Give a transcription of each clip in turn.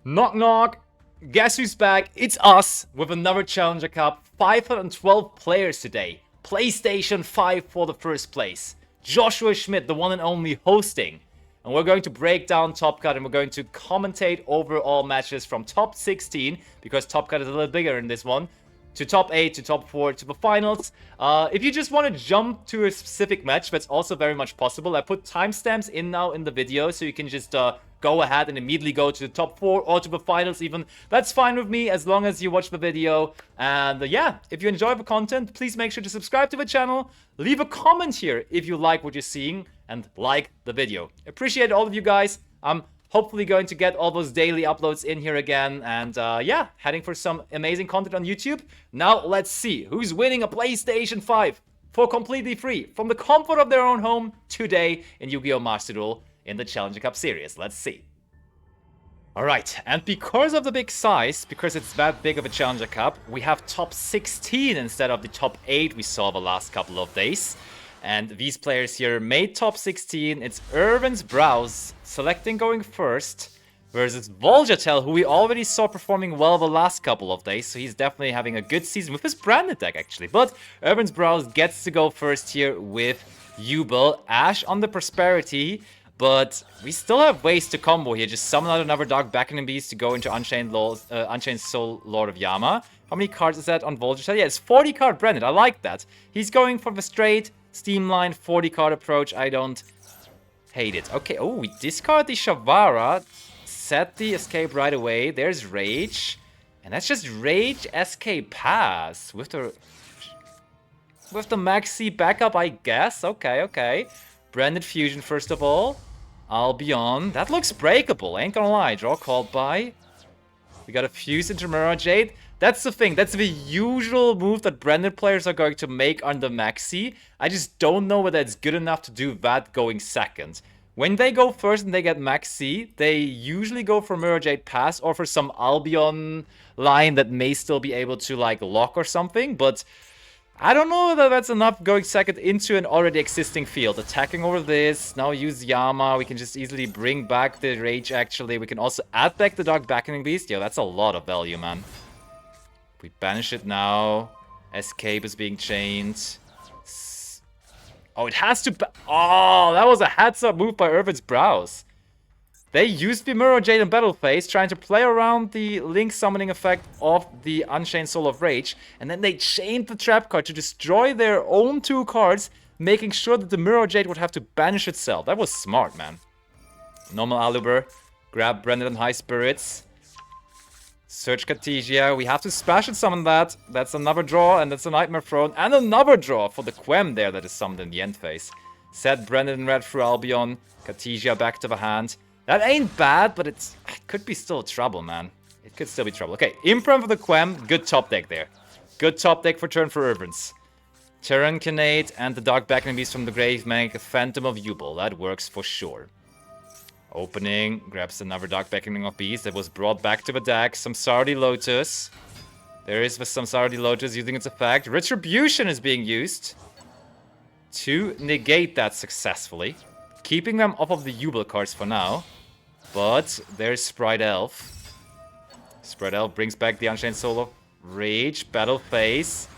Knock knock. Guess who's back? It's us with another Challenger Cup. 512 players today. PlayStation 5 for the first place. Joshua Schmidt, the one and only, hosting. And we're going to break down Top Cut and we're going to commentate over all matches from top 16, because Top Cut is a little bigger in this one, to top 8, to top 4, to the finals. If you just want to jump to a specific match, that's also very much possible. I put timestamps in now in the video, so you can just go ahead and immediately go to the top 4 or to the finals even. That's fine with me as long as you watch the video. And yeah, if you enjoy the content, please make sure to subscribe to the channel. Leave a comment here if you like what you're seeing and like the video. Appreciate all of you guys. I'm hopefully going to get all those daily uploads in here again. And yeah, heading for some amazing content on YouTube. Now let's see who's winning a PlayStation 5 for completely free from the comfort of their own home today in Yu-Gi-Oh! Master Duel in the Challenger Cup series. Let's see. Alright, and because of the big size, because it's that big of a Challenger Cup, we have top 16 instead of the top 8 we saw the last couple of days. And these players here made top 16. It's Irvin's Browse selecting going first versus Voljatel, who we already saw performing well the last couple of days. So he's definitely having a good season with his branded deck, actually. But Irvin's Browse gets to go first here with Jubel. Ash on the Prosperity. But we still have ways to combo here. Just summon out another Dark Beckoning Beast to go into Unchained Soul Lord of Yama. How many cards is that on Voljatel? Yeah, it's 40 card branded. I like that. He's going for the straight Steamline 40 card approach. I don't hate it. Okay, oh, we discard the Shavara. Set the escape right away. There's Rage. And that's just Rage Escape Pass. With the Maxi backup, I guess. Okay, okay. Branded Fusion first of all. Albion. That looks breakable, ain't gonna lie. Draw called by. We got a Fuse into Mirror Jade. That's the thing. That's the usual move that branded players are going to make on the Maxi. I just don't know whether it's good enough to do that going second. When they go first and they get Maxi, they usually go for Mirror Jade Pass or for some Albion line that may still be able to like lock or something, but I don't know whether that's enough going second into an already existing field. Attacking over this, now use Yama, we can just easily bring back the Rage actually. We can also add back the Dark Beckoning Beast. Yo, that's a lot of value, man. We banish it now. Escape is being chained. Oh, it has to... Oh, that was a heads-up move by Irvin's Browse. They used the Mirror Jade in battle phase, trying to play around the Link summoning effect of the Unchained Soul of Rage, and then they chained the trap card to destroy their own 2 cards, making sure that the Mirror Jade would have to banish itself. That was smart, man. Normal Aluber, grab Brendan and High Spirits. Search Cartesia, we have to splash and summon that. That's another draw, and that's a Nightmare Throne, and another draw for the Quem there that is summoned in the end phase. Set Brendan and Red through Albion, Cartesia back to the hand. That ain't bad, but it could be still trouble, man. It could still be trouble. Okay, Imprem for the Quem. Good top deck there. Good top deck for turn for Irvins. Terrankinate and the Dark Beckoning Beast from the grave make a Phantom of Jubel. That works for sure. Opening. Grabs another Dark Beckoning of Beast that was brought back to the deck. Samsardi Lotus. There is the Samsardi Lotus using its effect. Retribution is being used to negate that successfully. Keeping them off of the Jubel cards for now. But there's Sprite Elf. Sprite Elf brings back the Unchained Soul of Rage. Battle phase.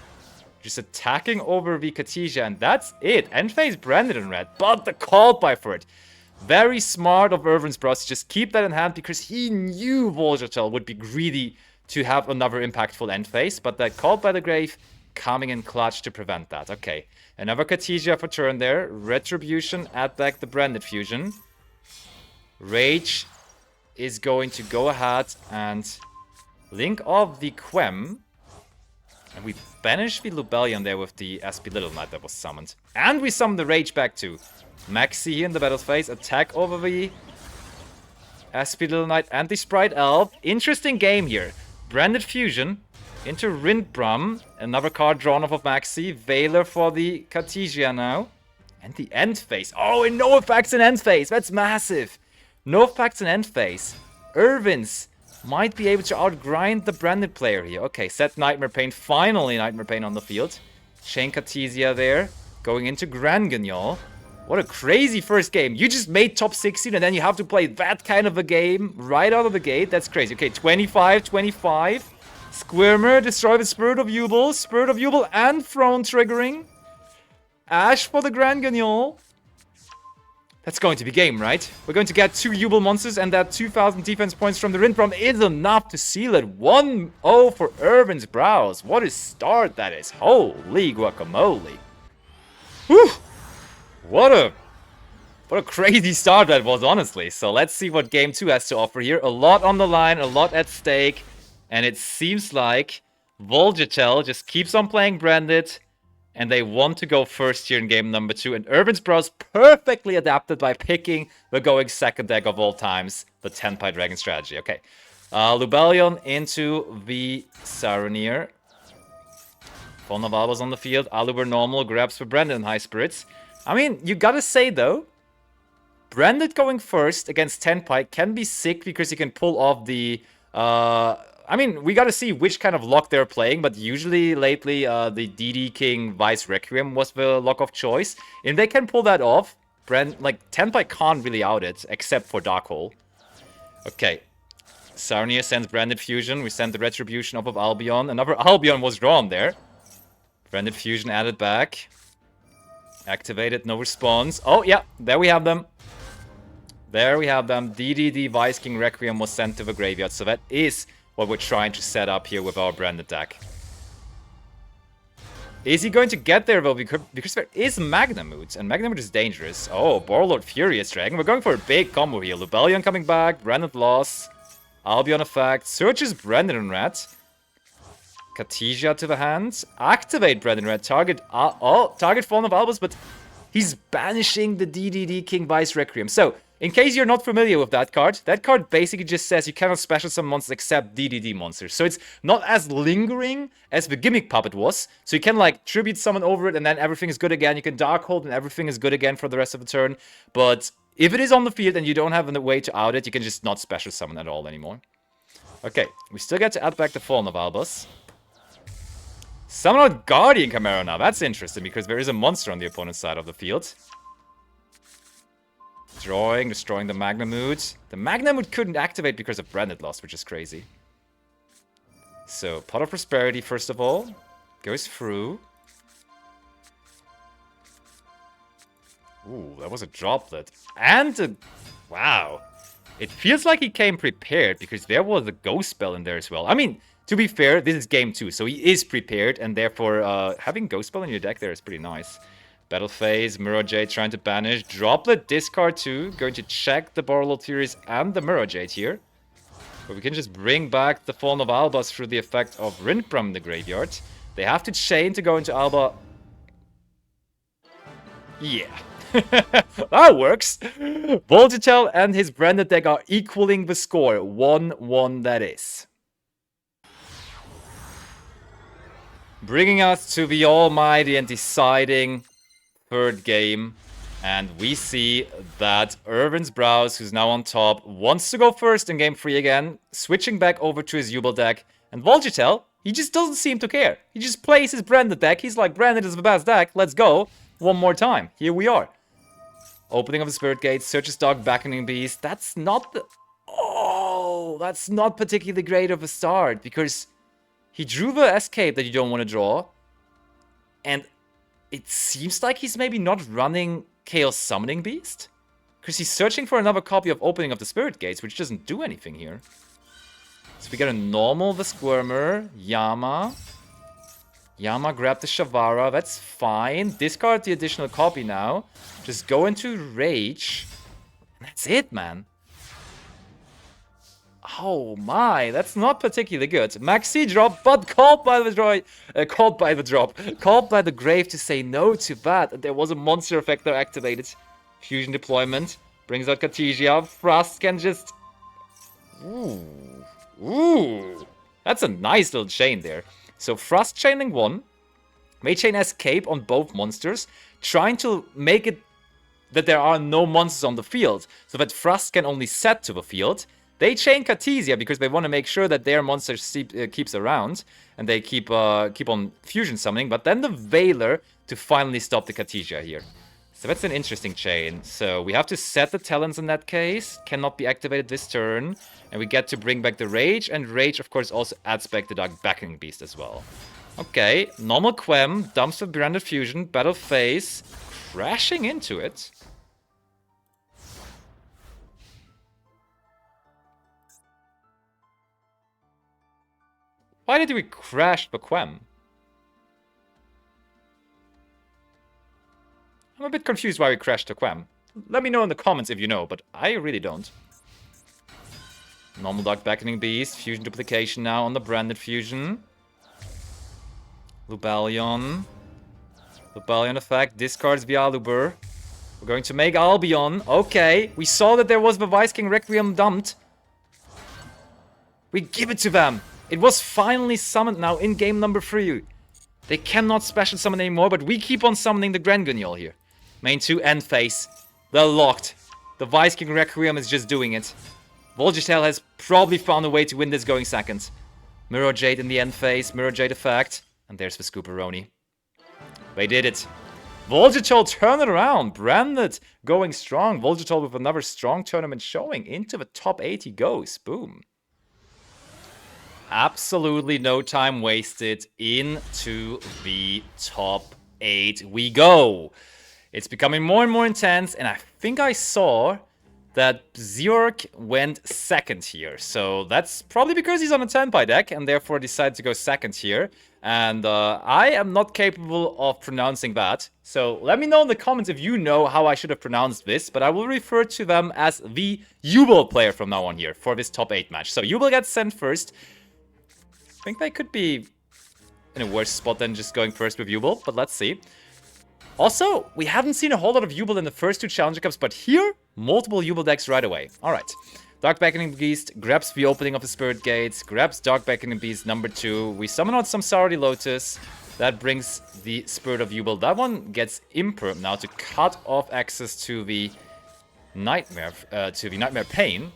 Just attacking over the Cartesia, and that's it. End phase branded in red, but the call by for it. Very smart of Irvin's Browse to just keep that in hand, because he knew Voljatel would be greedy to have another impactful end phase, but that called by the grave coming in clutch to prevent that. Okay, another Cartesia for turn there. Retribution, add back the branded fusion. Rage is going to go ahead and link off the Quem. And we banish the Lubellion there with the SP Little Knight that was summoned. And we summon the Rage back too. Maxi here in the battle phase. Attack over the SP Little Knight and the Sprite Elf. Interesting game here. Branded Fusion into Rindbram. Another card drawn off of Maxi. Veiler for the Cartesia now. And the end phase. Oh, and no effects in end phase. That's massive. No effects in end phase. Irvin's might be able to outgrind the branded player here. Okay, set Nightmare Pain. Finally Nightmare Pain on the field. Chain Cartesia there. Going into Grand Guignol. What a crazy first game. You just made top 16 and then you have to play that kind of a game right out of the gate. That's crazy. Okay, 25, 25. Squirmer, destroy the Spirit of Jubel and Throne triggering. Ash for the Grand Guignol. That's going to be game, right? We're going to get 2 Jubel monsters and that 2,000 defense points from the Rindbrom is enough to seal it. 1-0 for Irvin's Brows. What a start that is. Holy guacamole. Whew. What a crazy start that was, honestly. So let's see what game 2 has to offer here. A lot on the line, a lot at stake. And it seems like Volgetel just keeps on playing Branded. And they want to go first here in game number 2. And Irvin's Brows perfectly adapted by picking the going second deck of all times. The 10-Pie Dragon strategy. Okay. Lubellion into the Saronir. Fawn of Albas on the field. Aluber normal grabs for Branded in high spirits. I mean, you gotta say though, Branded going first against 10-Pie can be sick because you can pull off the... I mean, we gotta see which kind of lock they're playing, but usually lately the DD King Vice Requiem was the lock of choice. And they can pull that off. 10-Pie can't really out it, except for Darkhold. Okay. Sarnier sends Branded Fusion. We send the Retribution up of Albion. Another Albion was drawn there. Branded Fusion added back. Activated, no response. Oh, yeah, there we have them. There we have them. DDD Vice King Requiem was sent to the graveyard. So that is what we're trying to set up here with our Branded deck. Is he going to get there, though? Because there is Magnamoot, and Magnamoot is dangerous. Oh, Borlord Furious Dragon. We're going for a big combo here. Lubellion coming back, Branded loss, Albion effect, searches Branded and Rat. Katija to the hand. Activate Branded Red. Target Fawn of Albus, but he's banishing the DDD King Vice Requiem. So, in case you're not familiar with that card basically just says you cannot special summon monsters except DDD monsters. So it's not as lingering as the Gimmick Puppet was. So you can like tribute summon over it and then everything is good again. You can Darkhold and everything is good again for the rest of the turn. But if it is on the field and you don't have a way to out it, you can just not special summon at all anymore. Okay, we still get to add back the Fallen of Albus. Summon out Guardian Chimera now. That's interesting because there is a monster on the opponent's side of the field. Destroying the Magnamoot. The Magnamoot couldn't activate because of Branded loss, which is crazy. So, Pot of Prosperity, first of all. Goes through. Ooh, that was a droplet. And a... Wow. It feels like he came prepared because there was a Ghost Spell in there as well. I mean, to be fair, this is game 2, so he is prepared. And therefore, having Ghost Spell in your deck there is pretty nice. Battle Phase, Mirror Jade trying to banish. Droplet, discard 2. Going to check the Borlord Furies and the Mirror Jade here. But we can just bring back the Fallen of Albas through the effect of Rindbrom in the graveyard. They have to chain to go into Alba. Yeah. That works. Volgetel and his Branded deck are equaling the score. 1-1 that is. Bringing us to the almighty and deciding third game, and we see that Irvin's Brows, who's now on top, wants to go first in game 3 again, switching back over to his Jubel deck, and Volgetel, he just doesn't seem to care. He just plays his Branded deck. He's like, Branded is the best deck, let's go. One more time. Here we are. Opening of the Spirit Gate, Searches Dog, Beckoning Beast. That's not the... Oh, that's not particularly great of a start, because he drew the Escape that you don't want to draw, and it seems like he's maybe not running Chaos Summoning Beast, because he's searching for another copy of Opening of the Spirit Gates, which doesn't do anything here. So we get a normal the Squirmer, Yama. Yama grab the Shavara, that's fine. Discard the additional copy now. Just go into Rage. And that's it, man. Oh my, that's not particularly good. Maxi drop, but called by the Called by the grave to say no to that. And there was a monster effector activated. Fusion deployment. Brings out Katija. Frost can just... Ooh. That's a nice little chain there. So Frost chaining 1. May chain Escape on both monsters. Trying to make it that there are no monsters on the field. So that Frost can only set to the field. They chain Katisia because they want to make sure that their monster keeps around. And they keep on fusion summoning. But then the Veiler to finally stop the Katisia here. So that's an interesting chain. So we have to set the talents in that case. Cannot be activated this turn. And we get to bring back the Rage. And Rage, of course, also adds back the Dark Beckoning Beast as well. Okay, normal Quem. Dumps the Branded Fusion. Battle Phase. Crashing into it. Why did we crash the Quem? I'm a bit confused why we crashed the Quem. Let me know in the comments if you know, but I really don't. Normal Dark Beckoning Beast. Fusion Duplication now on the Branded Fusion. Lubellion. Lubellion effect. Discards Vialuber. We're going to make Albion. Okay. We saw that there was the Vice King Requiem dumped. We give it to them. It was finally summoned now in game number 3. They cannot special summon anymore, but we keep on summoning the Grand Guignol here. Main 2 end phase. They're locked. The Vice King Requiem is just doing it. Volgitail has probably found a way to win this going second. Mirror Jade in the end phase. Mirror Jade effect. And there's the Scooperoni. They did it. Volgitail turn it around. Branded going strong. Volgitail with another strong tournament showing. Into the top 8 he goes. Boom. Absolutely no time wasted. Into the top 8 we go. It's becoming more and more intense, and I think I saw that Bziork went second here. So that's probably because he's on a Tenpai deck, and therefore decided to go second here. And I am not capable of pronouncing that. So let me know in the comments if you know how I should have pronounced this, but I will refer to them as the Yubel player from now on here for this top 8 match. So Yubel gets sent first. I think they could be in a worse spot than just going first with Yubel, but let's see. Also, we haven't seen a whole lot of Yubel in the first 2 Challenger Cups, but here, multiple Yubel decks right away. Alright. Dark Beckoning Beast grabs the opening of the Spirit Gates, grabs Dark Beckoning Beast number 2. We summon out some Saurdy Lotus. That brings the Spirit of Yubel. That one gets Imperm now to cut off access to the Nightmare Pain.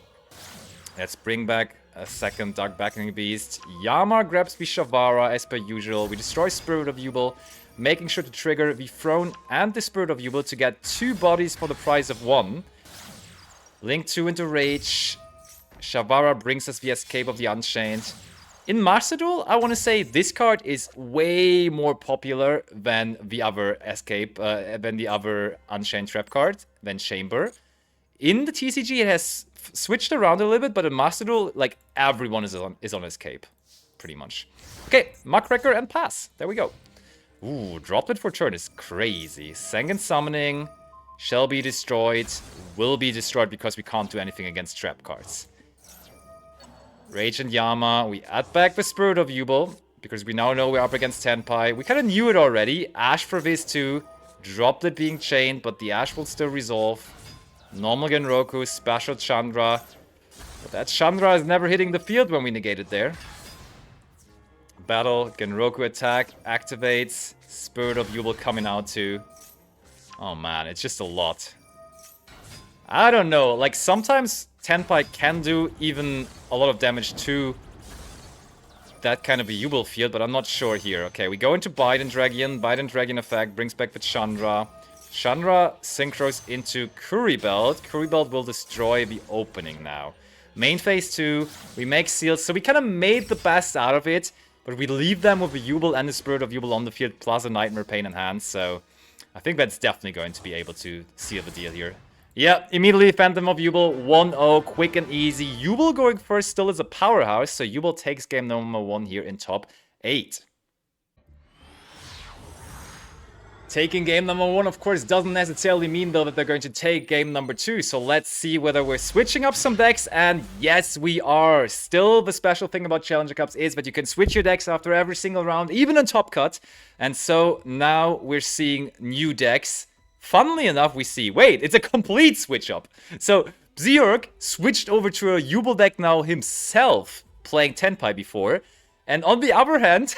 Let's bring back a second Dark Beckoning Beast. Yama grabs the Shavara as per usual. We destroy Spirit of Yubel, making sure to trigger the Throne and the Spirit of Yubel to get 2 bodies for the price of 1. Link 2 into Rage. Shavara brings us the Escape of the Unchained. In Master Duel, I want to say this card is way more popular than the other Escape, than the other Unchained Trap card, than Chamber. In the TCG, it has switched around a little bit, but in Master Duel, like, everyone is on Escape, pretty much. Okay, Muckraker and pass. There we go. Ooh, drop it for turn is crazy. Sengen Summoning shall be destroyed. Will be destroyed because we can't do anything against trap cards. Rage and Yama. We add back the Spirit of Yubel because we now know we're up against Tenpai. We kind of knew it already. Ash for this too. Dropped it being chained, but the Ash will still resolve. Normal Genroku, special Chandra. But that Chandra is never hitting the field when we negate it there. Battle, Genroku attack, activates. Spirit of Yubel coming out too. Oh man, it's just a lot. I don't know, like sometimes Tenpai can do even a lot of damage to that kind of a Yubel field, but I'm not sure here. Okay, we go into Biden Dragon. Biden Dragon effect brings back the Chandra. Chandra synchros into Curry Belt. Curry Belt will destroy the opening now. Main phase 2, we make seals, so we kind of made the best out of it, but we leave them with the Yubel and the Spirit of Yubel on the field, plus a Nightmare Pain in hand, so I think that's definitely going to be able to seal the deal here. Yeah, immediately Phantom of Yubel, 1-0, quick and easy. Yubel going first still is a powerhouse, so Yubel takes game number 1 here in top 8. Taking game number 1, of course, doesn't necessarily mean, though, that they're going to take game number 2. So let's see whether we're switching up some decks. And yes, we are. Still, the special thing about Challenger Cups is that you can switch your decks after every single round, even in Top Cut. And so now we're seeing new decks. Funnily enough, we see, wait, it's a complete switch up. So Bziork switched over to a Yubel deck now himself, playing Tenpai before. And on the other hand,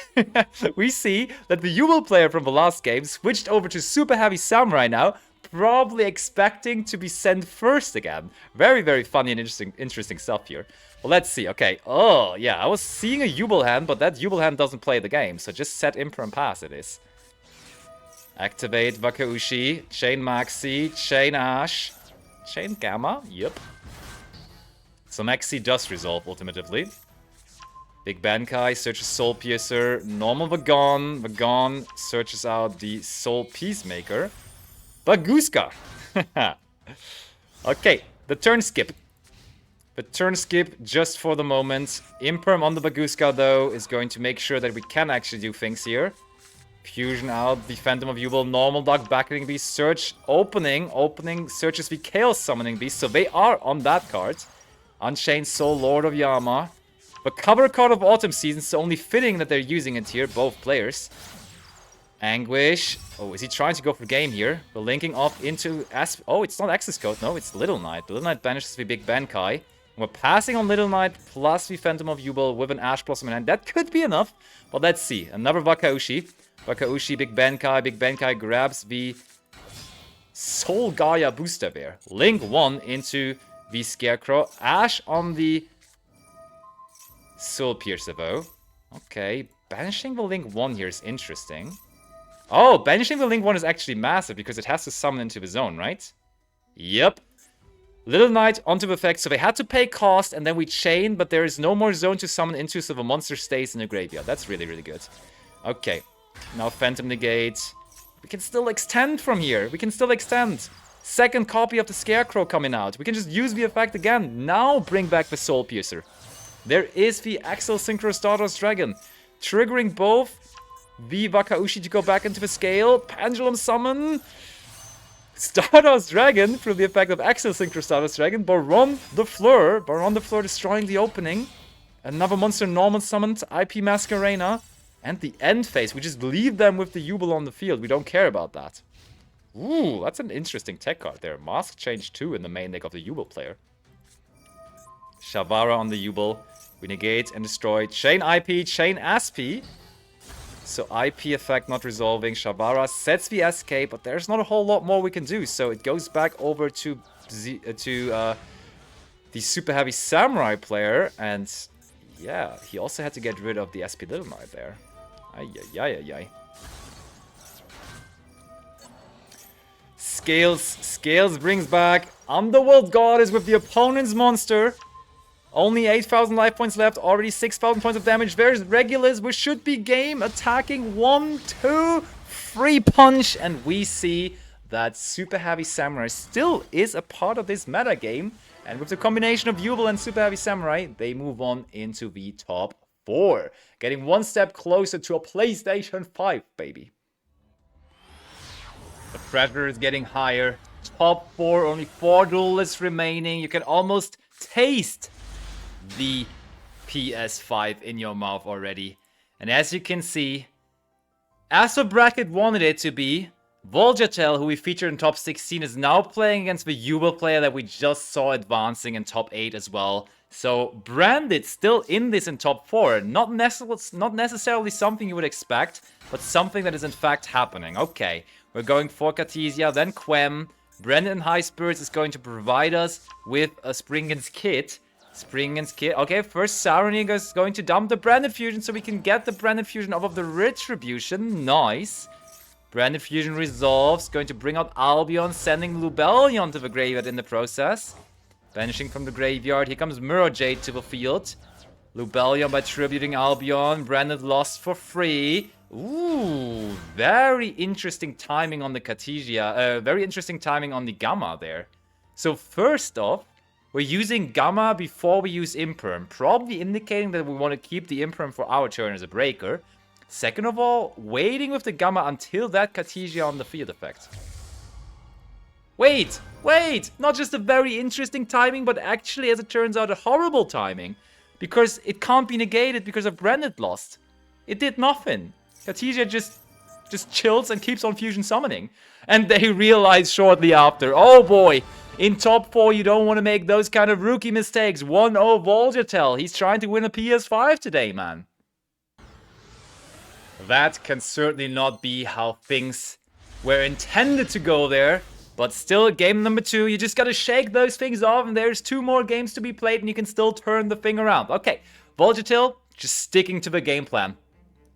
we see that the Yubel player from the last game switched over to Super Heavy Samurai now, probably expecting to be sent first again. Very, very funny and interesting stuff here. Well, let's see. Okay. Oh, yeah, I was seeing a Yubel hand, but that Yubel hand doesn't play the game, so just set Imper and pass it is. Activate Wakaushi, Chain Maxi, Chain Ash, Chain Gamma, yep. So Maxi does resolve ultimately. Big Bankai searches Soul Piercer, normal Vagon, Vagon searches out the Soul Peacemaker. Baguska! Okay, the turn skip. The turn skip just for the moment. Imperm on the Baguska though is going to make sure that we can actually do things here. Fusion out the Phantom of Jubel, normal Dark Backing Beast, search, opening searches the Chaos Summoning Beast, so they are on that card. Unchained Soul, Lord of Yama. The cover card of Autumn Season, so only fitting that they're using it here, both players. Anguish. Oh, is he trying to go for game here? We're linking off into... Oh, it's not Access Code, no, it's Little Knight. Little Knight banishes the Big Bankai. And we're passing on Little Knight plus the Phantom of Jubel with an Ash Blossom in hand. That could be enough, but let's see. Another Wakaushi. Wakaushi, Big Bankai. Big Bankai grabs the Soul Gaia Booster Bear. Link 1 into the Scarecrow. Ash on the Soul Piercer though. Okay, banishing the Link 1 here is interesting. Oh, banishing the Link 1 is actually massive because it has to summon into the zone, right? Yep. Little Knight onto the effect, so they had to pay cost and then we chain, but there is no more zone to summon into, so the monster stays in the graveyard. That's really, really good. Okay. Now Phantom Negate. We can still extend from here. We can still extend. Second copy of the Scarecrow coming out. We can just use the effect again. Now bring back the Soul Piercer. There is the Axel Synchro Stardust Dragon. Triggering both the Wakaushi to go back into the scale. Pendulum Summon. Stardust Dragon through the effect of Axel Synchro Stardust Dragon. Baron the Fleur. Baron the Fleur destroying the opening. Another monster normal summoned. IP Masquerena. And the end phase, we just leave them with the Jubel on the field. We don't care about that. Ooh, that's an interesting tech card there. Mask Change 2 in the main deck of the Jubel player. Shavara on the Jubel. We negate and destroy. Chain IP, Chain Aspi. So IP effect not resolving. Shavara sets the SK, but there's not a whole lot more we can do. So it goes back over to the Super Heavy Samurai player. And yeah, he also had to get rid of the SP Little Knight there. Ay. Scales brings back Underworld Goddess with the opponent's monster. Only 8,000 life points left, already 6,000 points of damage. There's Regulus, which should be game, attacking 1, 2, 3 punch. And we see that Super Heavy Samurai still is a part of this meta game. And with the combination of Jubel and Super Heavy Samurai, they move on into the top 4. Getting one step closer to a PlayStation 5, baby. The pressure is getting higher. Top 4, only 4 duelists remaining. You can almost taste the PS5 in your mouth already. And as you can see, as the bracket wanted it to be, Voljatel, who we featured in top 16, is now playing against the Jubel player that we just saw advancing in top 8 as well. So Branded still in this in top 4. Not necessarily something you would expect, but something that is in fact happening. Okay, we're going for Cartesia, then Quem. Branded in High Spirits is going to provide us with a Springen's Kit. Okay, first Saroniga is going to dump the Branded Fusion so we can get the Branded Fusion off of the Retribution. Nice. Branded Fusion resolves, going to bring out Albion, sending Lubellion to the graveyard in the process. Banishing from the graveyard, here comes Mirror Jade to the field. Lubellion by tributing Albion, Branded lost for free. Ooh, very interesting timing on the Cartesia, very interesting timing on the Gamma there. So first off, we're using Gamma before we use Imperm, probably indicating that we want to keep the Imperm for our turn as a breaker. Second of all, waiting with the Gamma until that Cartesia on the field effect. Wait! Not just a very interesting timing, but actually, as it turns out, a horrible timing. Because it can't be negated because of Branded lost. It did nothing. Cartesia just chills and keeps on fusion summoning. And they realize shortly after, oh boy, in top 4 you don't want to make those kind of rookie mistakes. 1-0 Voljatel, he's trying to win a PS5 today, man. That can certainly not be how things were intended to go there. But still, game number 2, you just gotta shake those things off, and there's 2 more games to be played, and you can still turn the thing around. Okay, Voljatil, just sticking to the game plan.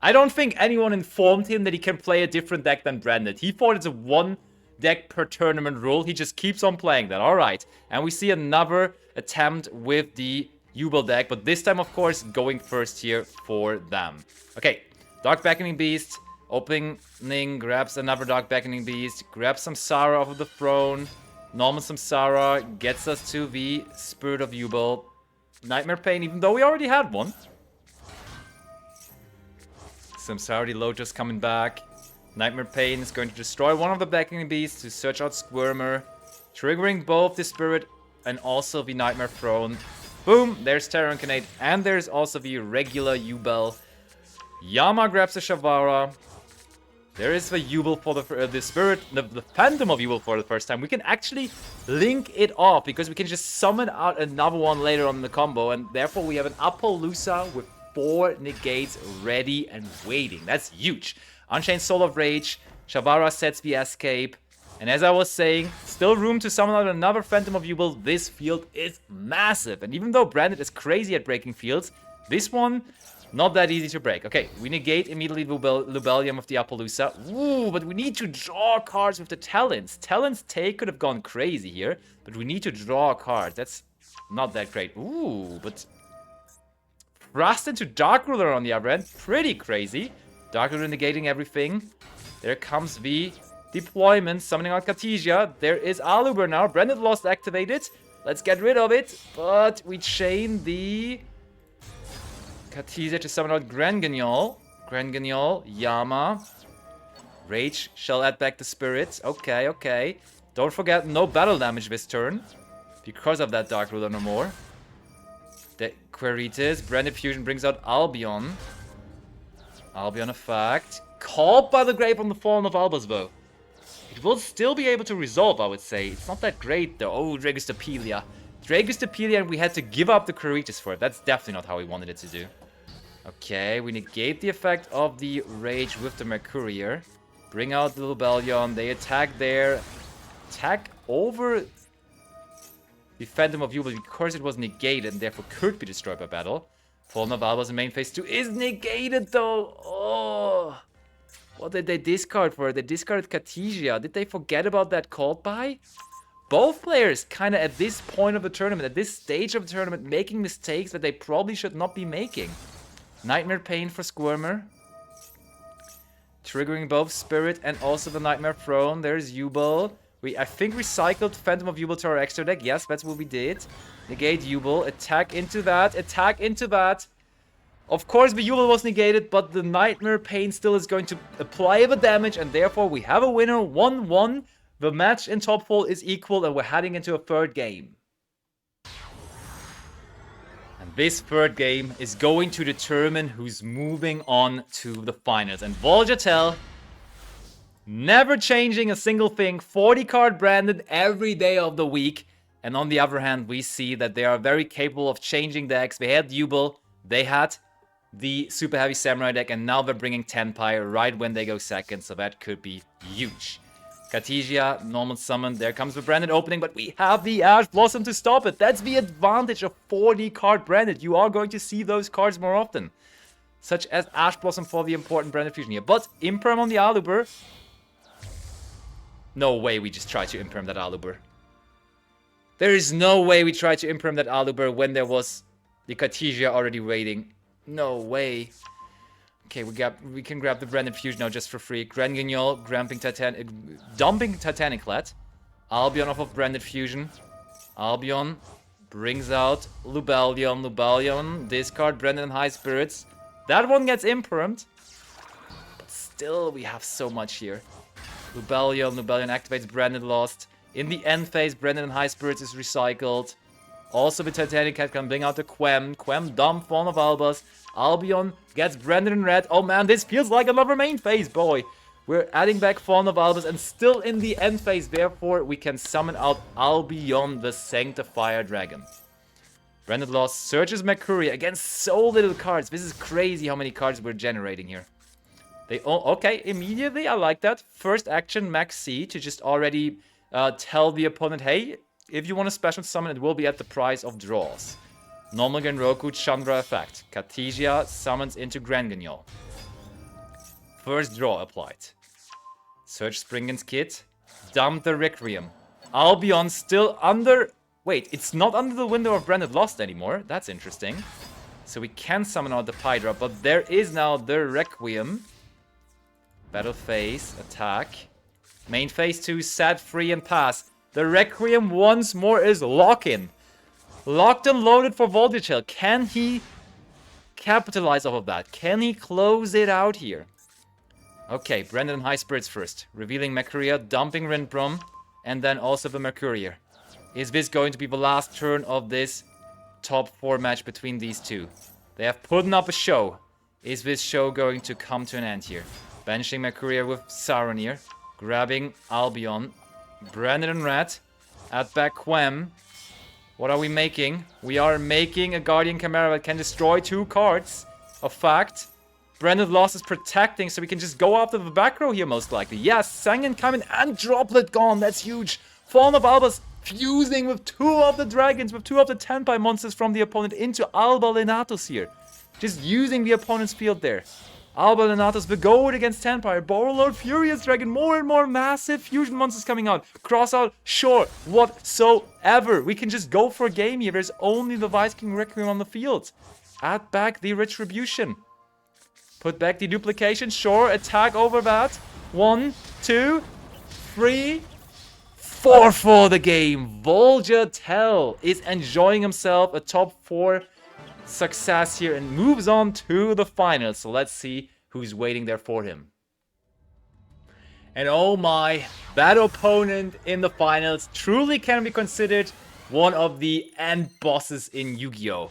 I don't think anyone informed him that he can play a different deck than Branded. He thought it's a one deck per tournament rule. He just keeps on playing that. All right. And we see another attempt with the Jubel deck, but this time, of course, going first here for them. Okay, Dark Beckoning Beast, opening, grabs another Dark Beckoning Beast, grabs some Samsara off of the throne, normal Samsara, gets us to the Spirit of Jubel. Nightmare Pain, even though we already had one. Samsara Lotus coming back. Nightmare Pain is going to destroy one of the Beckoning Beasts to search out Squirmer, triggering both the Spirit and also the Nightmare Throne. Boom, there's Terra Incarnate, and there's also the regular Jubel. Yama grabs the Shavara. There is the Jubel for the Spirit, the Phantom of Jubel for the first time. We can actually link it off because we can just summon out another one later on in the combo, and therefore we have an Appaloosa with 4 negates ready and waiting. That's huge. Unchained Soul of Rage, Shavara sets the escape, and as I was saying, still room to summon out another Phantom of Jubel. This field is massive, and even though Branded is crazy at breaking fields, this one, not that easy to break. Okay, we negate immediately Lubellium of the Appaloosa. Ooh, but we need to draw cards with the Talons. Talons take could have gone crazy here, but we need to draw cards. That's not that great. Ooh, but Thrust into Dark Ruler on the other end, pretty crazy. Dark Ruler negating everything. There comes the deployment, summoning out Cartesia. There is Aluber now. Branded Lost activated. Let's get rid of it. But we chain the Cartesia to summon out Granguignol. Granguignol, Yama. Rage shall add back the spirits. Okay, okay. Don't forget, no battle damage this turn. Because of that Dark Ruler no more. The Quirites. Branded Fusion brings out Albion. Albion effect. Called by the Grave on the Fallen of Albus, though. It will still be able to resolve, I would say. It's not that great, though. Oh, Dragostapelia. Dragostapelia, and we had to give up the Quirites for it. That's definitely not how we wanted it to do. Okay, we negate the effect of the Rage with the Mercurier. Bring out the Lubellion. They attack there. Attack over the Phantom of Jubel because it was negated and therefore could be destroyed by battle. Fallen of Albus in main phase 2 is negated, though. Oh, what did they discard for? They discarded Cartesia. Did they forget about that called by? Both players kind of at this point of the tournament, at this stage of the tournament, making mistakes that they probably should not be making. Nightmare Pain for Squirmer. Triggering both Spirit and also the Nightmare Throne. There's Jubel. I think recycled Phantom of Jubel to our extra deck. Yes, that's what we did. Negate Jubel. Attack into that. Attack into that. Of course, the Jubel was negated, but the Nightmare Pain still is going to apply the damage, and therefore we have a winner, 1-1. The match in top 4 is equal, and we're heading into a third game. And this third game is going to determine who's moving on to the finals. And Voljatel, never changing a single thing, 40 card Branded every day of the week. And on the other hand, we see that they are very capable of changing decks. They had Jubel, they had the Super Heavy Samurai deck, and now they're bringing Tenpai right when they go second, so that could be huge. Cartesia, normal summon, there comes the Branded opening, but we have the Ash Blossom to stop it. That's the advantage of 40 card Branded. You are going to see those cards more often, such as Ash Blossom for the important Branded Fusion here. But Imperm on the Aluber. No way we just tried to Imperm that Aluber. There is no way we tried to Imperm that Aluber when there was the Cartesia already waiting. No way. Okay, we can grab the Branded Fusion now just for free. Granguignol, dumping Titaniclad. Albion off of Branded Fusion. Albion brings out Lubellion. Lubellion, discard Branded and High Spirits. That one gets Impermed. But still, we have so much here. Lubellion activates Branded Lost. In the end phase, Branded and High Spirits is recycled. Also, the Titanic Cat can bring out the Quem. Quem dump Fallen of Albus. Albion gets Branded in red. Oh man, this feels like another main phase, boy. We're adding back Fallen of Albus and still in the end phase. Therefore, we can summon out Albion, the Sanctifier Dragon. Branded Lost searches Mercury against so little cards. This is crazy how many cards we're generating here. Okay, immediately, I like that. First action, Max C, to just already tell the opponent, hey, if you want a special summon, it will be at the price of draws. Normal Genroku Chandra effect. Cartesia summons into Granguignol. First draw applied. Search Springen's kit. Dump the Requiem. Albion still under... Wait, it's not under the window of Branded Lost anymore. That's interesting. So we can summon out the Hydra, but there is now the Requiem. Battle phase, attack. Main phase 2, set free and pass. The Requiem once more is lock-in. Locked and loaded for Voltage Hill. Can he capitalize off of that? Can he close it out here? Okay, Brendan and High Spirits first. Revealing Mercuria, dumping Rindbrom, and then also the Mercurier. Is this going to be the last turn of this top 4 match between these two? They have put up a show. Is this show going to come to an end here? Benching Mercurier with Saronir. Grabbing Albion. Brandon and Rat. At back Quem. What are we making? We are making a Guardian Chimera that can destroy 2 cards. A fact. Brandon Lost is protecting, so we can just go after the back row here most likely. Yes, Sangen coming and Droplet gone. That's huge. Fallen of Albas fusing with 2 of the dragons, with 2 of the Tenpai monsters from the opponent into Alba Lenatus here. Just using the opponent's field there. Alba Lenatus, the goat against Tenpai. Borrelord, Furious Dragon, more and more massive fusion monsters coming out. Cross out, sure, whatsoever. We can just go for a game here. There's only the Vice King Requiem on the field. Add back the Retribution. Put back the duplication, sure, attack over that. 1, 2, 3, 4 for the game. Volgetel is enjoying himself a top 4 success here and moves on to the finals. So let's see who's waiting there for him. And oh my, that opponent in the finals truly can be considered one of the end bosses in Yu-Gi-Oh!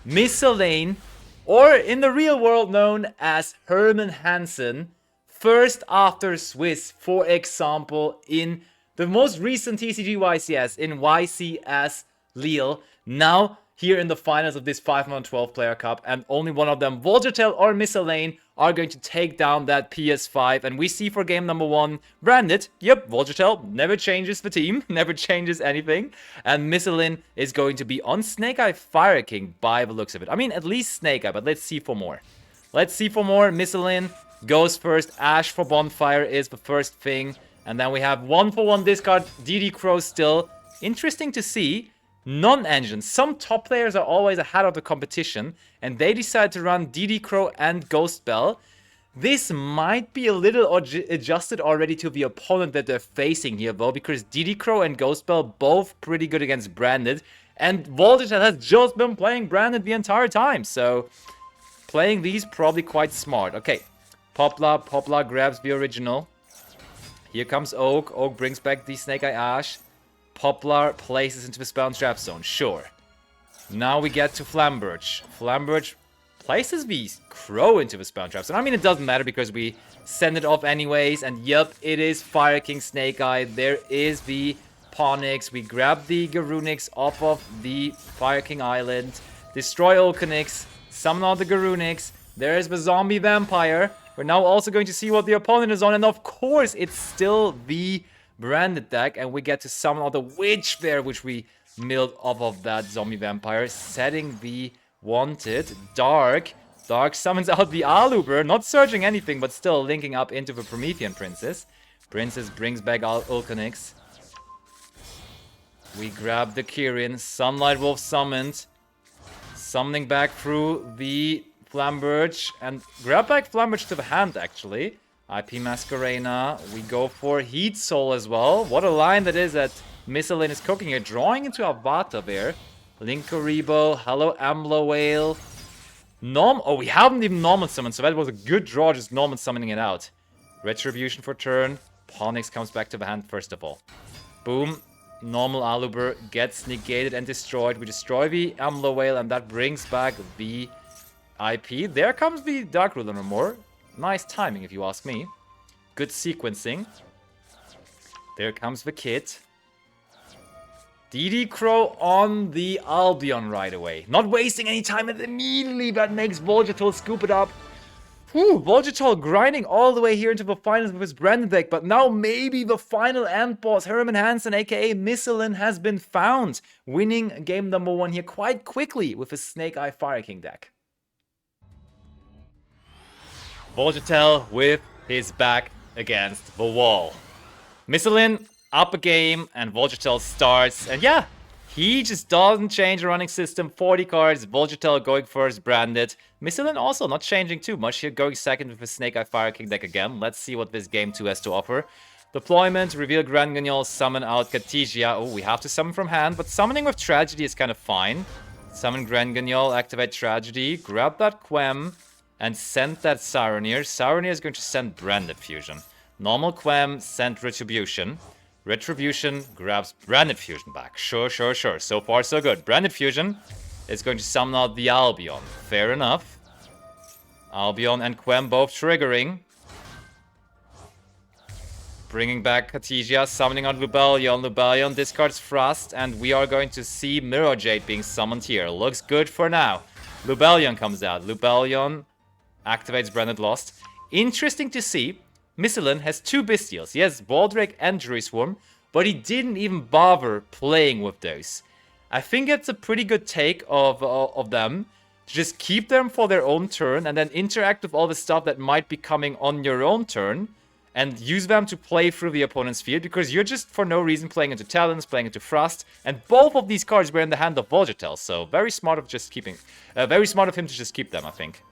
Miss Elaine, or in the real world known as Hermann Hansen, first after Swiss, for example, in the most recent TCG YCS, in YCS Lille, now here in the finals of this 512 player cup, and only one of them, Volgetel or Miss Elaine, are going to take down that PS5. And we see for game number 1, Branded, yep, Volgetel never changes the team, never changes anything. And Miss Elaine is going to be on Snake Eye Fire King by the looks of it. I mean, at least Snake Eye, but let's see for more. Let's see for more. Miss Elaine goes first. Ash for Bonfire is the first thing. And then we have 1-for-1 discard, DD Crow still. Interesting to see. Non-engines. Some top players are always ahead of the competition, and they decide to run DD Crow and Ghost Bell. This might be a little adjusted already to the opponent that they're facing here, though, because DD Crow and Ghost Bell both pretty good against Branded, and Voltage has just been playing Branded the entire time, so playing these probably quite smart. Okay, Poplar grabs the original. Here comes Oak. Oak brings back the Snake Eye Ash. Poplar places into the spell and trap zone, sure. Now we get to Flamberge. Flamberge places the Crow into the spell and trap zone. I mean, it doesn't matter because we send it off anyways. And yep, it is Fire King Snake Eye. There is the Ponix. We grab the Garunix off of the Fire King Island. Destroy Okanix. Summon out the Garunix. There is the Zombie Vampire. We're now also going to see what the opponent is on. And of course, it's still the Branded deck, and we get to summon all the Witch there, which we milled off of that Zombie Vampire, setting the wanted. Dark summons out the Aluber, not searching anything, but still linking up into the Promethean Princess. Princess brings back Ulcanix. We grab the Kirin, Sunlight Wolf summoned, summoning back through the Flamberge, and grab back Flamberge to the hand, actually. IP Masquerena, we go for Heat Soul as well. What a line that is that Miss Elaine is cooking here. Drawing into Avata there. Linkaribo, hello Amblo Whale. Oh, we haven't even normal summoned, so that was a good draw, just normal summoning it out. Retribution for turn. Ponix comes back to the hand first of all. Boom. Normal Aluber gets negated and destroyed. We destroy the Amblo Whale, and that brings back the IP. There comes the Dark Ruler no more. Nice timing, if you ask me. Good sequencing. There comes the kit. DD Crow on the Albion right away. Not wasting any time, and immediately that makes Volgetal scoop it up. Whew, Volgetal grinding all the way here into the finals with his Branded deck, but now maybe the final end boss, Hermann Hansen, aka Miss Elaine, has been found. Winning game number 1 here quite quickly with his Snake Eye Fire King deck. Volgetel with his back against the wall. Misselin up a game, and Volgetel starts, and yeah, he just doesn't change the running system. 40 cards, Volgetel going first, branded. Misselin also not changing too much here, going second with his Snake Eye Fire King deck again. Let's see what this game 2 has to offer. Deployment, reveal Grand Guignol, summon out Katija. Oh, we have to summon from hand, but summoning with Tragedy is kind of fine. Summon Grand Guignol, activate Tragedy, grab that Quem, and send that Saronir. Saronir is going to send Branded Fusion. Normal Quem, send Retribution. Retribution grabs Branded Fusion back. Sure. So far, so good. Branded Fusion is going to summon out the Albion. Fair enough. Albion and Quem both triggering. Bringing back Katija, summoning on Lubellion. Lubellion discards Frost, and we are going to see Mirror Jade being summoned here. Looks good for now. Lubellion comes out. Lubellion activates Branded Lost. Interesting to see. Misselin has 2 Bestials. He has Baldrake and Jury Swarm, but he didn't even bother playing with those. I think it's a pretty good take of them. To just keep them for their own turn and then interact with all the stuff that might be coming on your own turn. And use them to play through the opponent's field, because you're just for no reason playing into Talons, playing into Frost, and both of these cards were in the hand of Volgetel, so very smart of him to just keep them, I think.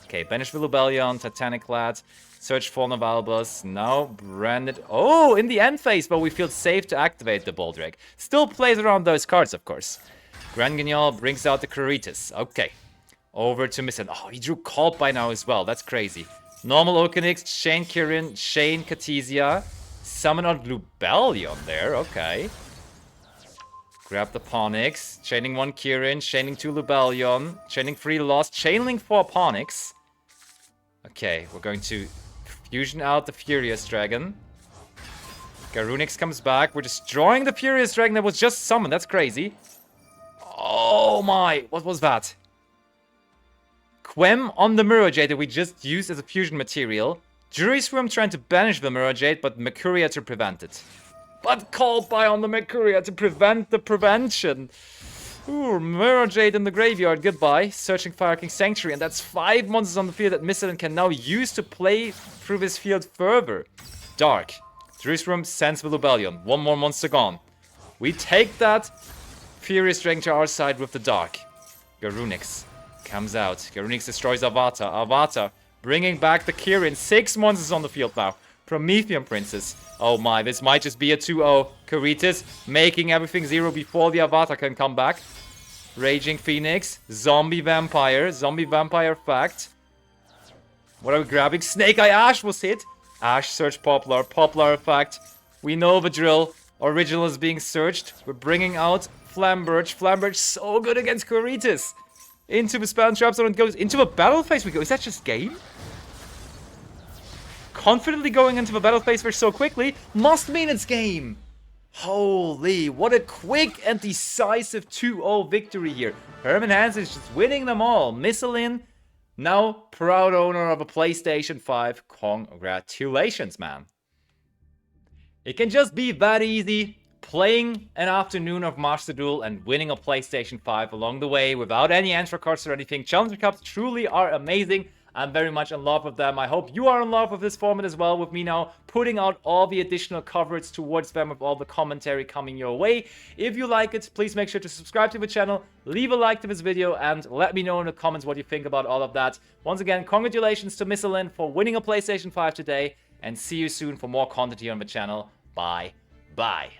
Okay, banish the Lubellion, Titanic Lad, search Fallen of Albus, now Branded. Oh, in the end phase, but we feel safe to activate the Baldrake. Still plays around those cards, of course. Grand Guignol brings out the Caritas. Okay, over to Misselin. Oh, he drew Cult by now as well, that's crazy. Normal Okenix, Shane Kirin, Shane Katizia. Summon on Lubellion there, okay. Grab the Ponix. Chaining 1 Kirin, chaining 2 Lubellion. Chaining 3 Lost, chaining 4 Ponix. Okay, we're going to fusion out the Furious Dragon. Garunix comes back. We're destroying the Furious Dragon that was just summoned, that's crazy. Oh my, what was that? Quem on the Mirror Jade that we just used as a fusion material. Jury's Room trying to banish the Mirror Jade, but Mercuria to prevent it. But called by on the Mercuria to prevent the prevention. Ooh, Mirror Jade in the graveyard, goodbye. Searching Fire King Sanctuary, and that's 5 monsters on the field that Misselin can now use to play through this field further. Dark. Jury's Room sends the Lubellion. 1 more monster gone. We take that Furious Dragon to our side with the Dark. Garunix comes out. Garunix destroys Avatar. Avatar bringing back the Kirin. 6 monsters on the field now. Promethean Princess. Oh my, this might just be a 2-0. Caritas making everything 0 before the Avatar can come back. Raging Phoenix. Zombie Vampire. Zombie Vampire fact. What are we grabbing? Snake Eye Ash was hit. Ash search Poplar. Poplar effect. We know the drill. Original is being searched. We're bringing out Flamberge. Flamberge so good against Caritas. Into the spell and trap zone, and goes into the battle phase we go. Is that just game? Confidently going into the battle phase for so quickly must mean it's game. Holy, what a quick and decisive 2-0 victory here. Herman Hansen is just winning them all. Misselin, now proud owner of a PlayStation 5. Congratulations, man. It can just be that easy. Playing an afternoon of Master Duel and winning a PlayStation 5 along the way without any entry cards or anything. Challenger Cups truly are amazing. I'm very much in love with them. I hope you are in love with this format as well, with me now putting out all the additional coverage towards them with all the commentary coming your way. If you like it, please make sure to subscribe to the channel, leave a like to this video, and let me know in the comments what you think about all of that. Once again, congratulations to Misselin for winning a PlayStation 5 today, and see you soon for more content here on the channel. Bye. Bye.